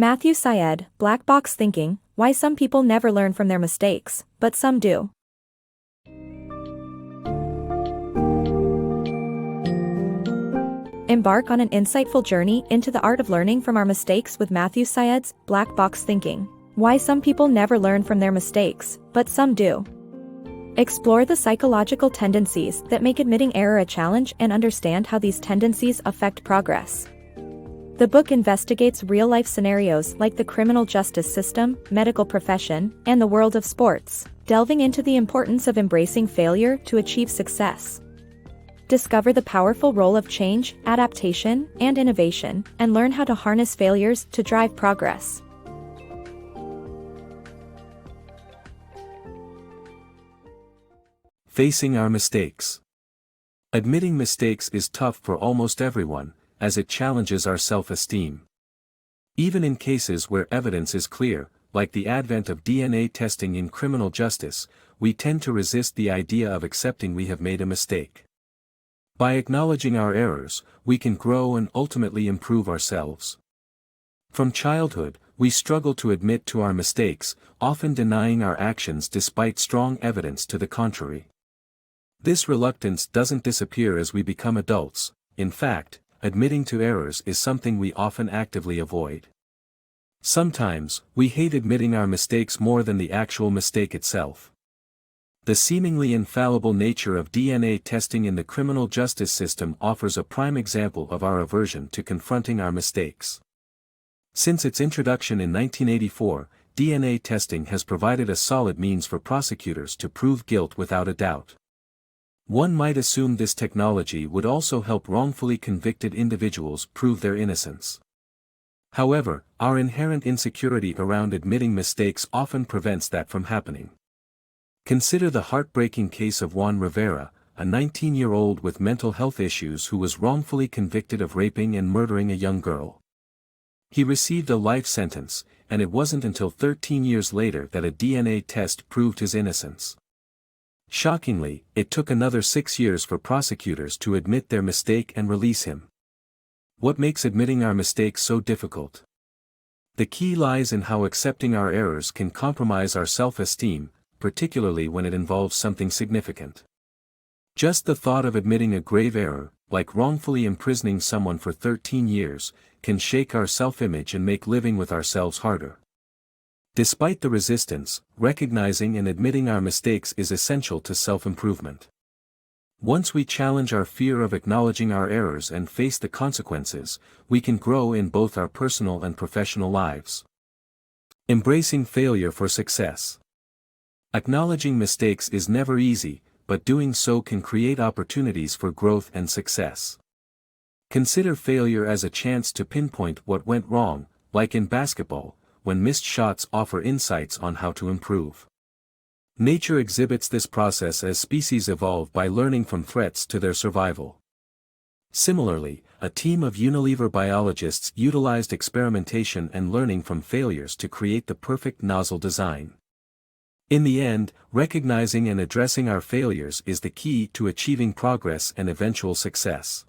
Matthew Syed, Black Box Thinking, Why Some People Never Learn from Their Mistakes, But Some Do. Embark on an insightful journey into the art of learning from our mistakes with Matthew Syed's Black Box Thinking, Why Some People Never Learn from Their Mistakes, But Some Do. Explore the psychological tendencies that make admitting error a challenge and understand how these tendencies affect progress. The book investigates real-life scenarios like the criminal justice system, medical profession, and the world of sports, delving into the importance of embracing failure to achieve success. Discover the powerful role of change, adaptation, and innovation, and learn how to harness failures to drive progress. Facing our mistakes. Admitting mistakes is tough for almost everyone, as it challenges our self-esteem. Even in cases where evidence is clear, like the advent of DNA testing in criminal justice, we tend to resist the idea of accepting we have made a mistake. By acknowledging our errors, we can grow and ultimately improve ourselves. From childhood, we struggle to admit to our mistakes, often denying our actions despite strong evidence to the contrary. This reluctance doesn't disappear as we become adults. In fact, admitting to errors is something we often actively avoid. Sometimes, we hate admitting our mistakes more than the actual mistake itself. The seemingly infallible nature of DNA testing in the criminal justice system offers a prime example of our aversion to confronting our mistakes. Since its introduction in 1984, DNA testing has provided a solid means for prosecutors to prove guilt without a doubt. One might assume this technology would also help wrongfully convicted individuals prove their innocence. However, our inherent insecurity around admitting mistakes often prevents that from happening. Consider the heartbreaking case of Juan Rivera, a 19-year-old with mental health issues who was wrongfully convicted of raping and murdering a young girl. He received a life sentence, and it wasn't until 13 years later that a DNA test proved his innocence. Shockingly, it took another 6 years for prosecutors to admit their mistake and release him. What makes admitting our mistakes so difficult? The key lies in how accepting our errors can compromise our self-esteem, particularly when it involves something significant. Just the thought of admitting a grave error, like wrongfully imprisoning someone for 13 years, can shake our self-image and make living with ourselves harder. Despite the resistance, recognizing and admitting our mistakes is essential to self-improvement. Once we challenge our fear of acknowledging our errors and face the consequences, we can grow in both our personal and professional lives. Embracing failure for success. Acknowledging mistakes is never easy, but doing so can create opportunities for growth and success. Consider failure as a chance to pinpoint what went wrong, like in basketball, when missed shots offer insights on how to improve. Nature exhibits this process as species evolve by learning from threats to their survival. Similarly, a team of Unilever biologists utilized experimentation and learning from failures to create the perfect nozzle design. In the end, recognizing and addressing our failures is the key to achieving progress and eventual success.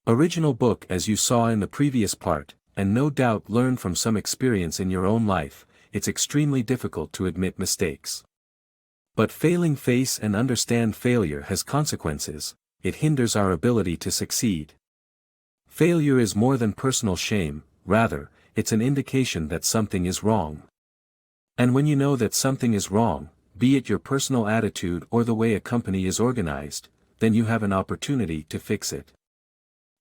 Original book as you saw in the previous part, and no doubt learn from some experience in your own life, it's extremely difficult to admit mistakes. But failing face and understand failure has consequences, it hinders our ability to succeed. Failure is more than personal shame, rather, it's an indication that something is wrong. And when you know that something is wrong, be it your personal attitude or the way a company is organized, then you have an opportunity to fix it.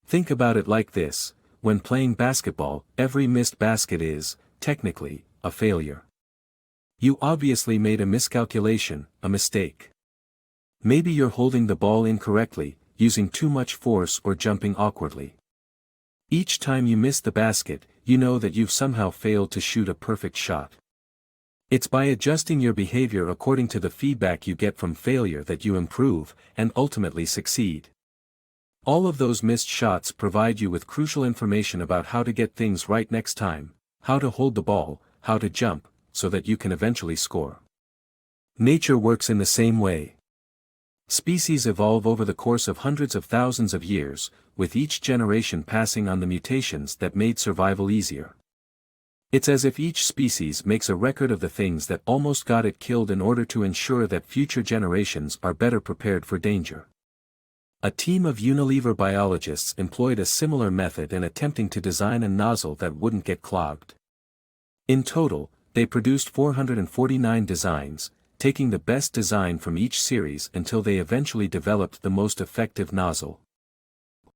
Think about it like this: when playing basketball, every missed basket is, technically, a failure. You obviously made a miscalculation, a mistake. Maybe you're holding the ball incorrectly, using too much force or jumping awkwardly. Each time you miss the basket, you know that you've somehow failed to shoot a perfect shot. It's by adjusting your behavior according to the feedback you get from failure that you improve, and ultimately succeed. All of those missed shots provide you with crucial information about how to get things right next time, how to hold the ball, how to jump, so that you can eventually score. Nature works in the same way. Species evolve over the course of hundreds of thousands of years, with each generation passing on the mutations that made survival easier. It's as if each species makes a record of the things that almost got it killed in order to ensure that future generations are better prepared for danger. A team of Unilever biologists employed a similar method in attempting to design a nozzle that wouldn't get clogged. In total, they produced 449 designs, taking the best design from each series until they eventually developed the most effective nozzle.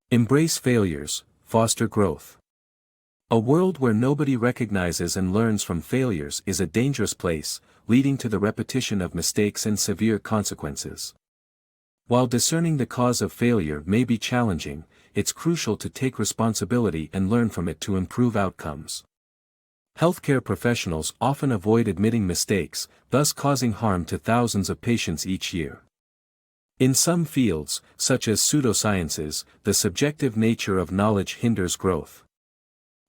Embrace failures, foster growth. A world where nobody recognizes and learns from failures is a dangerous place, leading to the repetition of mistakes and severe consequences. While discerning the cause of failure may be challenging, it's crucial to take responsibility and learn from it to improve outcomes. Healthcare professionals often avoid admitting mistakes, thus causing harm to thousands of patients each year. In some fields, such as pseudosciences, the subjective nature of knowledge hinders growth.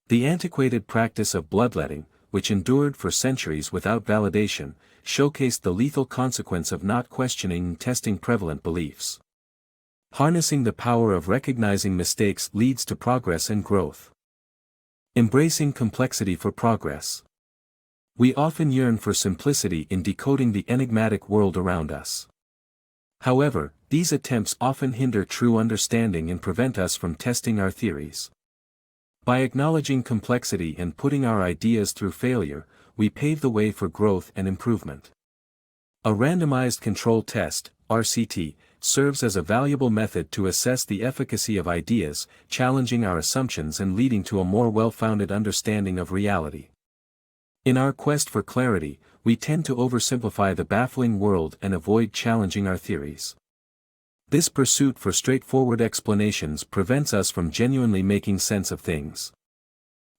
The antiquated practice of bloodletting, which endured for centuries without validation, showcased the lethal consequence of not questioning and testing prevalent beliefs. Harnessing the power of recognizing mistakes leads to progress and growth. Embracing complexity for progress. We often yearn for simplicity in decoding the enigmatic world around us. However, these attempts often hinder true understanding and prevent us from testing our theories. By acknowledging complexity and putting our ideas through failure, we pave the way for growth and improvement. A randomized control test, RCT, serves as a valuable method to assess the efficacy of ideas, challenging our assumptions and leading to a more well-founded understanding of reality. In our quest for clarity, we tend to oversimplify the baffling world and avoid challenging our theories. This pursuit for straightforward explanations prevents us from genuinely making sense of things.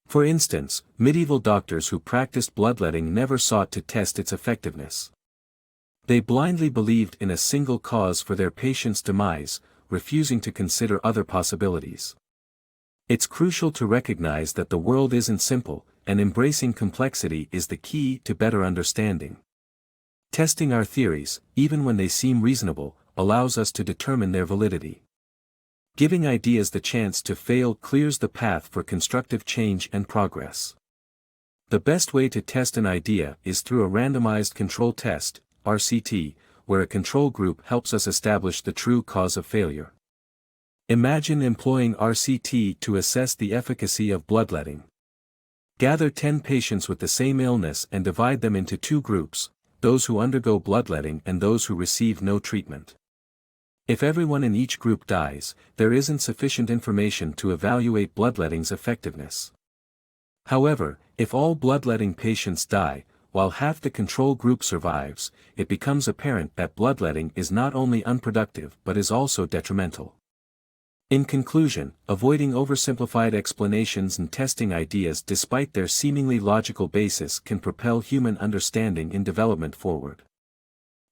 For instance, medieval doctors who practiced bloodletting never sought to test its effectiveness. They blindly believed in a single cause for their patients' demise, refusing to consider other possibilities. It's crucial to recognize that the world isn't simple, and embracing complexity is the key to better understanding. Testing our theories, even when they seem reasonable, allows us to determine their validity. Giving ideas the chance to fail clears the path for constructive change and progress. The best way to test an idea is through a randomized control test, RCT, where a control group helps us establish the true cause of failure. Imagine employing RCT to assess the efficacy of bloodletting. Gather 10 patients with the same illness and divide them into two groups, those who undergo bloodletting and those who receive no treatment. If everyone in each group dies, there isn't sufficient information to evaluate bloodletting's effectiveness. However, if all bloodletting patients die, while half the control group survives, it becomes apparent that bloodletting is not only unproductive but is also detrimental. In conclusion, avoiding oversimplified explanations and testing ideas despite their seemingly logical basis can propel human understanding and development forward.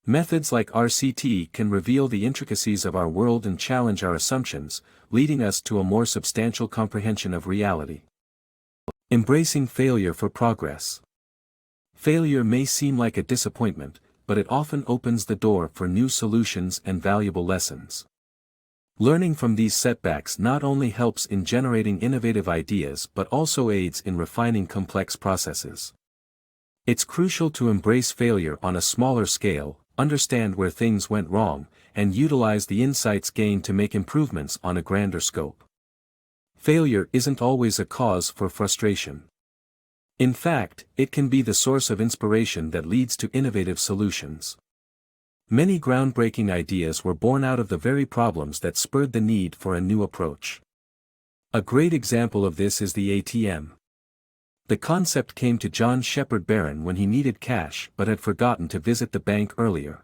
Methods like RCT can reveal the intricacies of our world and challenge our assumptions, leading us to a more substantial comprehension of reality. Embracing failure for progress. Failure may seem like a disappointment, but it often opens the door for new solutions and valuable lessons. Learning from these setbacks not only helps in generating innovative ideas but also aids in refining complex processes. It's crucial to embrace failure on a smaller scale, understand where things went wrong, and utilize the insights gained to make improvements on a grander scope. Failure isn't always a cause for frustration. In fact, it can be the source of inspiration that leads to innovative solutions. Many groundbreaking ideas were born out of the very problems that spurred the need for a new approach. A great example of this is the ATM. The concept came to John Shepherd Barron when he needed cash but had forgotten to visit the bank earlier.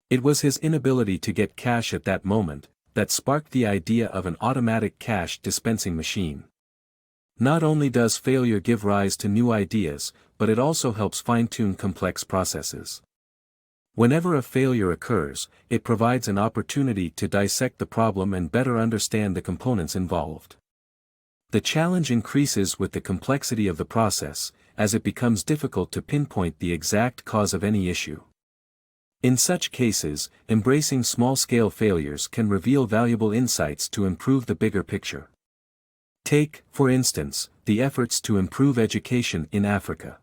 It was his inability to get cash at that moment that sparked the idea of an automatic cash dispensing machine. Not only does failure give rise to new ideas, but it also helps fine-tune complex processes. Whenever a failure occurs, it provides an opportunity to dissect the problem and better understand the components involved. The challenge increases with the complexity of the process, as it becomes difficult to pinpoint the exact cause of any issue. In such cases, embracing small-scale failures can reveal valuable insights to improve the bigger picture. Take, for instance, the efforts to improve education in Africa.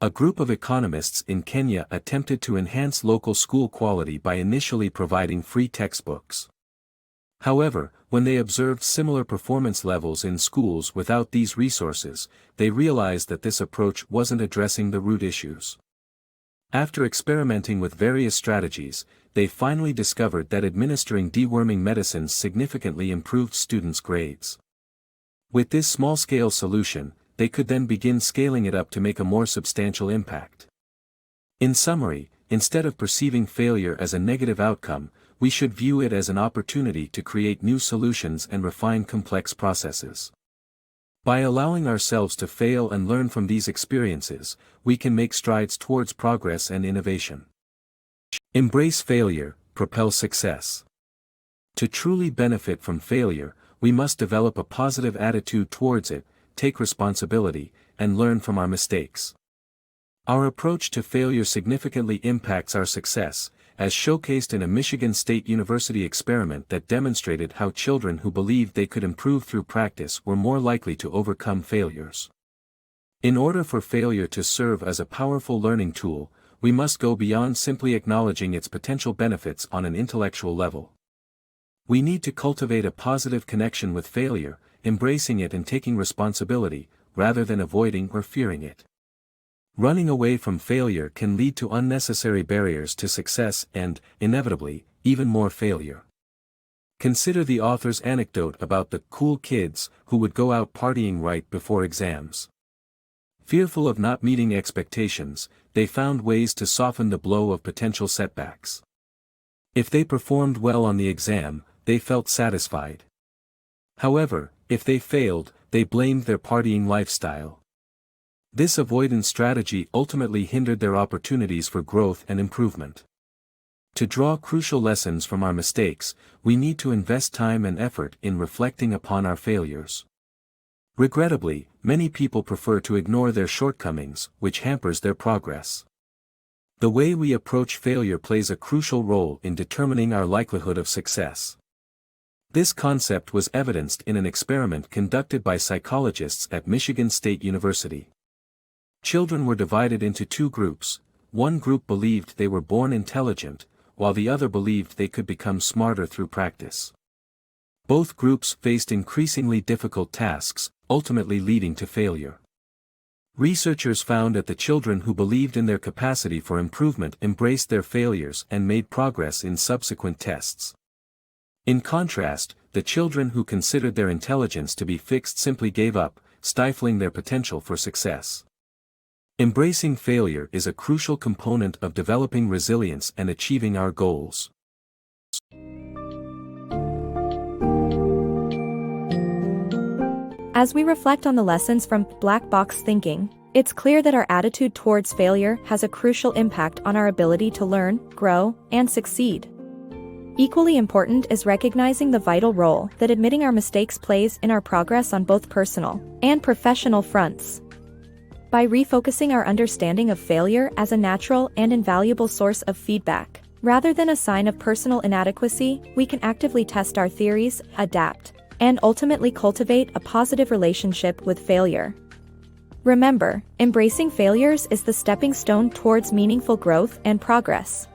A group of economists in Kenya attempted to enhance local school quality by initially providing free textbooks. However, when they observed similar performance levels in schools without these resources, they realized that this approach wasn't addressing the root issues. After experimenting with various strategies, they finally discovered that administering deworming medicines significantly improved students' grades. With this small-scale solution, they could then begin scaling it up to make a more substantial impact. In summary, instead of perceiving failure as a negative outcome, we should view it as an opportunity to create new solutions and refine complex processes. By allowing ourselves to fail and learn from these experiences, we can make strides towards progress and innovation. Embrace failure, propel success. To truly benefit from failure, we must develop a positive attitude towards it, take responsibility, and learn from our mistakes. Our approach to failure significantly impacts our success, as showcased in a Michigan State University experiment that demonstrated how children who believed they could improve through practice were more likely to overcome failures. In order for failure to serve as a powerful learning tool, we must go beyond simply acknowledging its potential benefits on an intellectual level. We need to cultivate a positive connection with failure, embracing it and taking responsibility, rather than avoiding or fearing it. Running away from failure can lead to unnecessary barriers to success and, inevitably, even more failure. Consider the author's anecdote about the cool kids who would go out partying right before exams. Fearful of not meeting expectations, they found ways to soften the blow of potential setbacks. If they performed well on the exam, they felt satisfied. However, if they failed, they blamed their partying lifestyle. This avoidance strategy ultimately hindered their opportunities for growth and improvement. To draw crucial lessons from our mistakes, we need to invest time and effort in reflecting upon our failures. Regrettably, many people prefer to ignore their shortcomings, which hampers their progress. The way we approach failure plays a crucial role in determining our likelihood of success. This concept was evidenced in an experiment conducted by psychologists at Michigan State University. Children were divided into two groups. One group believed they were born intelligent, while the other believed they could become smarter through practice. Both groups faced increasingly difficult tasks, ultimately leading to failure. Researchers found that the children who believed in their capacity for improvement embraced their failures and made progress in subsequent tests. In contrast, the children who considered their intelligence to be fixed simply gave up, stifling their potential for success. Embracing failure is a crucial component of developing resilience and achieving our goals. As we reflect on the lessons from black box thinking, it's clear that our attitude towards failure has a crucial impact on our ability to learn, grow, and succeed. Equally important is recognizing the vital role that admitting our mistakes plays in our progress on both personal and professional fronts. By refocusing our understanding of failure as a natural and invaluable source of feedback, rather than a sign of personal inadequacy, we can actively test our theories, adapt, and ultimately cultivate a positive relationship with failure. Remember, embracing failures is the stepping stone towards meaningful growth and progress.